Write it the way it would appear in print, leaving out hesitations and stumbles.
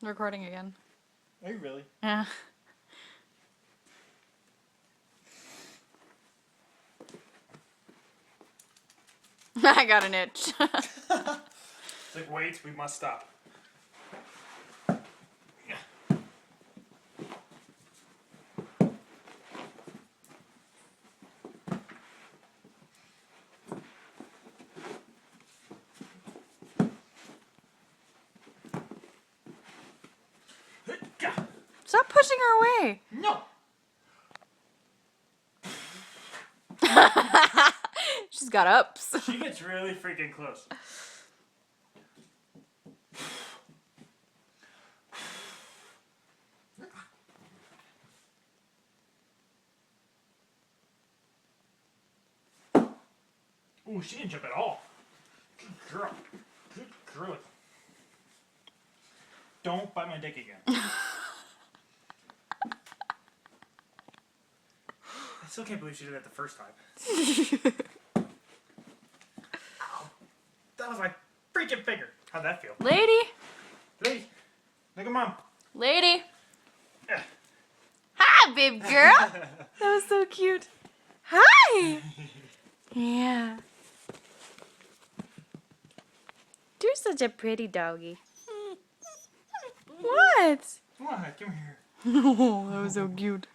Recording again. Are you really? Yeah. I got an itch. It's like, wait, we must stop. Stop pushing her away. No. She's got ups. She gets really freaking close. Ooh, she didn't jump at all. Good girl. Good girl. Don't bite my dick again. I still can't believe she did that the first time. Ow. That was my freaking finger. How'd that feel? Lady. Lady, look at mom. Lady. Yeah. Hi, babe girl. That was so cute. Hi. Yeah. You're such a pretty doggy. What? Come on, come here. Oh, that was so cute.